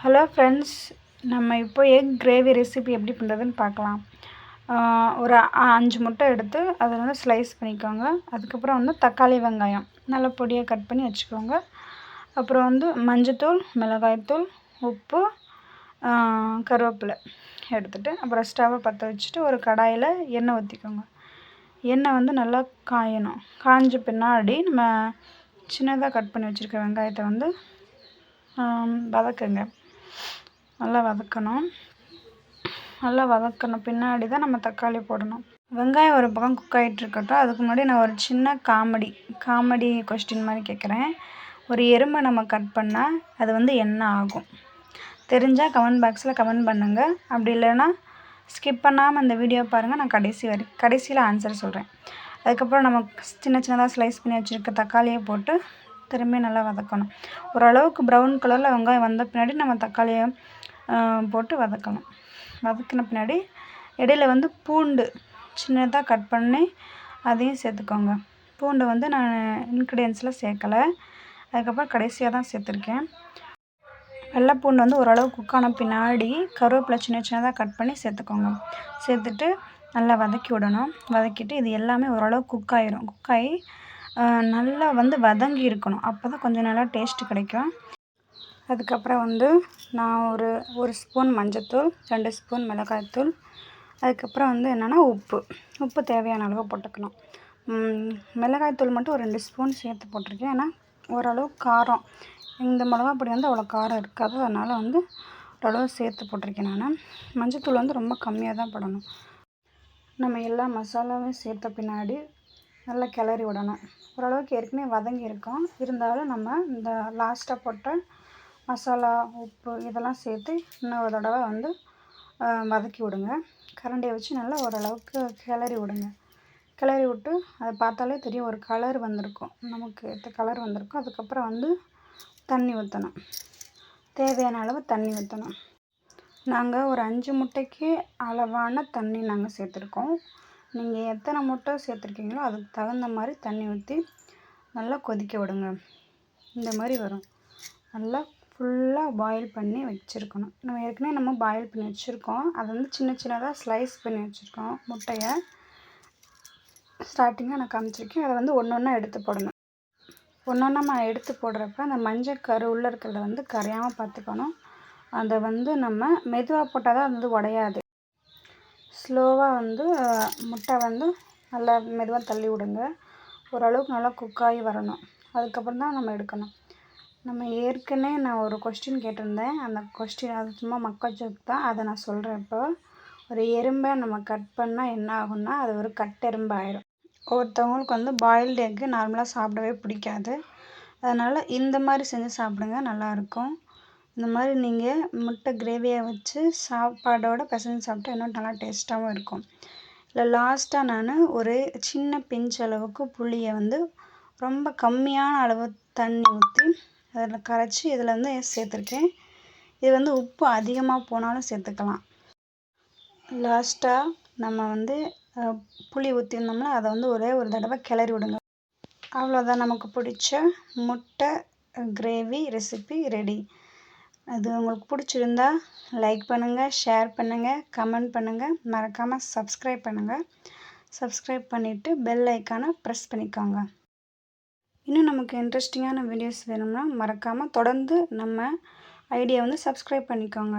Hello friends, நம்ம இப்போ egg gravy recipe எப்படி பண்ணுறதுன்னு பார்க்கலாம். ஒரு 5 முட்டை எடுத்து அதை வந்து ஸ்லைஸ் பண்ணிக்கோங்க. அதுக்கப்புறம் வந்து தக்காளி வெங்காயம் நல்லா பொடியாக கட் பண்ணி வச்சுக்கோங்க. அப்புறம் வந்து மஞ்சத்தூள், மிளகாய்த்தூள், உப்பு, கருவேப்பிலை எடுத்துகிட்டு அப்புறம் ஸ்டவ்வை பற்ற வச்சுட்டு ஒரு கடாயில் எண்ணெய் ஊற்றிக்கோங்க. எண்ணெய் வந்து நல்லா காயணும். காய்ஞ்ச பின்னாடி நம்ம சின்னதாக கட் பண்ணி வச்சுருக்க வெங்காயத்தை வந்து வதக்குங்க. நல்லா வதக்கணும். நல்லா வதக்கின பின்னாடி தான் நம்ம தக்காளி போடணும். வெங்காயம் ஒரு பக்கம் குக் ஆகிட்டு இருக்கட்டும். அதுக்கு முன்னாடி நான் ஒரு சின்ன காமெடி கொஸ்டின் மாதிரி கேட்குறேன். ஒரு எறும்பை நம்ம கட் பண்ணால் அது வந்து என்ன ஆகும்? தெரிஞ்சால் கமெண்ட் பாக்ஸில் கமெண்ட் பண்ணுங்கள். அப்படி இல்லைன்னா ஸ்கிப் பண்ணாமல் இந்த வீடியோ பாருங்கள். நான் கடைசியில் ஆன்சர் சொல்கிறேன். அதுக்கப்புறம் நம்ம சின்னதாக ஸ்லைஸ் பண்ணி வச்சுருக்க தக்காளியை போட்டு திரும்பி நல்லா வதக்கணும். ஓரளவுக்கு ப்ரௌன் கலரில் வெங்காயம் வந்த பின்னாடி நம்ம தக்காளியை போட்டு வதக்கணும். வதக்கின பின்னாடி இடையில வந்து பூண்டு சின்னதாக கட் பண்ணி அதையும் சேர்த்துக்கோங்க. பூண்டு வந்து நான் இன்க்ரீடியன்ஸில் சேர்க்கலை. அதுக்கப்புறம் கடைசியாக தான் சேர்த்துருக்கேன். வெள்ளை பூண்டு வந்து ஓரளவு குக்கான பின்னாடி கருவேப்பிலை சின்னதாக கட் பண்ணி சேர்த்துக்கோங்க. சேர்த்துட்டு நல்லா வதக்கி விடணும். வதக்கிட்டு இது எல்லாமே ஓரளவு குக்காகி நல்லா வந்து வதங்கி இருக்கணும். அப்போ தான் கொஞ்சம் நல்லா டேஸ்ட்டு கிடைக்கும். அதுக்கப்புறம் வந்து நான் ஒரு ஸ்பூன் மஞ்சத்தூள், 2 ஸ்பூன் மிளகாய்த்தூள், அதுக்கப்புறம் வந்து என்னென்னா உப்பு தேவையான அளவு போட்டுக்கணும். மிளகாய்த்தூள் மட்டும் ஒரு 2 ஸ்பூன் சேர்த்து போட்டிருக்கேன். ஏன்னா ஓரளவு காரம், இந்த மிளகா பொடி வந்து அவ்வளோ காரம் இருக்காது. அதனால் வந்து ஓரளவு சேர்த்து போட்டிருக்கேன் நான். மஞ்சத்தூள் வந்து ரொம்ப கம்மியாக தான் போடணும். நம்ம எல்லா மசாலாவும் சேர்த்த பின்னாடி நல்லா கிளறி விடணும். ஓரளவுக்கு ஏற்கனவே வதங்கி இருக்கும். இருந்தாலும் நம்ம இந்த லாஸ்ட்டாக போட்ட மசாலா, உப்பு இதெல்லாம் சேர்த்து இன்னொரு தடவை வந்து வதக்கி விடுங்க. கரண்டியை வச்சு நல்லா ஓரளவுக்கு கிளறி விடுங்க. கிளறி விட்டு அதை பார்த்தாலே தெரியும், ஒரு கலர் வந்திருக்கும், நமக்கு ஏற்ற கலர் வந்திருக்கும். அதுக்கப்புறம் வந்து தண்ணி ஊற்றணும். தேவையான அளவு தண்ணி ஊற்றணும். நாங்கள் ஒரு 5 முட்டைக்கு அளவான தண்ணி நாங்கள் சேர்த்துருக்கோம். நீங்கள் எத்தனை முட்டை சேர்த்துருக்கீங்களோ அதுக்கு தகுந்த மாதிரி தண்ணி ஊற்றி நல்லா கொதிக்க விடுங்க. இந்த மாதிரி வரும். நல்லா ஃபுல்லாக பாயில் பண்ணி வச்சுருக்கணும். நம்ம பாயில் பண்ணி வச்சுருக்கோம். அதை வந்து சின்னதாக ஸ்லைஸ் பண்ணி வச்சுருக்கோம். முட்டையை ஸ்டார்டிங்காக நான் காமிச்சிருக்கேன். அதை வந்து ஒன்றா எடுத்து போடணும். ஒன்றா எடுத்து போடுறப்ப அந்த மஞ்சள் கரு உள்ளே இருக்கிறத வந்து கரையாமல் பார்த்துக்கணும். அதை வந்து நம்ம மெதுவாக போட்டால் தான் அது வந்து உடையாது. ஸ்லோவாக வந்து முட்டை வந்து நல்லா மெதுவாக தள்ளி விடுங்க. ஓரளவுக்கு நல்லா குக்காகி வரணும். அதுக்கப்புறம் தான் நம்ம எடுக்கணும். நம்ம ஏற்கனவே நான் ஒரு கொஸ்டின் கேட்டிருந்தேன். அந்த கொஸ்டின் அது சும்மா மக்கச்சோக்கு தான். அதை நான் சொல்கிறேன். இப்போ ஒரு எறும்பை நம்ம கட் பண்ணால் என்ன ஆகும்னா அது ஒரு கட்டெறும்பு ஆயிடும். ஒவ்வொருத்தவங்களுக்கு வந்து பாயில்டு எக்கு நார்மலாக சாப்பிடவே பிடிக்காது. அதனால் இந்த மாதிரி செஞ்சு சாப்பிடுங்க, நல்லாயிருக்கும். இந்த மாதிரி நீங்கள் முட்டை கிரேவியை வச்சு சாப்பாடோடு பிசைஞ்சு சாப்பிட்டா இன்னும் நல்லா டேஸ்ட்டாகவும் இருக்கும். இல்லை லாஸ்ட்டாக நான் ஒரு சின்ன பிஞ்ச் அளவுக்கு புளியை வந்து ரொம்ப கம்மியான அளவு தண்ணி ஊற்றி அதில் கரைச்சி இதில் வந்து சேர்த்துருக்கேன். இது வந்து உப்பு அதிகமாக போனாலும் சேர்த்துக்கலாம். லாஸ்ட்டாக நம்ம வந்து புளி ஊற்றிருந்தோம்னா அதை வந்து ஒரே ஒரு தடவை கிளறி விடுங்க. அவ்வளோதான், நமக்கு பிடிச்ச முட்டை கிரேவி ரெசிபி ரெடி. அது உங்களுக்கு பிடிச்சிருந்தா லைக் பண்ணுங்கள், ஷேர் பண்ணுங்கள், கமெண்ட் பண்ணுங்கள். மறக்காமல் சப்ஸ்கிரைப் பண்ணுங்கள். சப்ஸ்கிரைப் பண்ணிவிட்டு பெல் ஐக்கானை ப்ரெஸ் பண்ணிக்கோங்க. இன்னும் நமக்கு இன்ட்ரெஸ்டிங்கான வீடியோஸ் வேணும்னா மறக்காமல் தொடர்ந்து நம்ம ஐடியை வந்து சப்ஸ்கிரைப் பண்ணிக்கோங்க.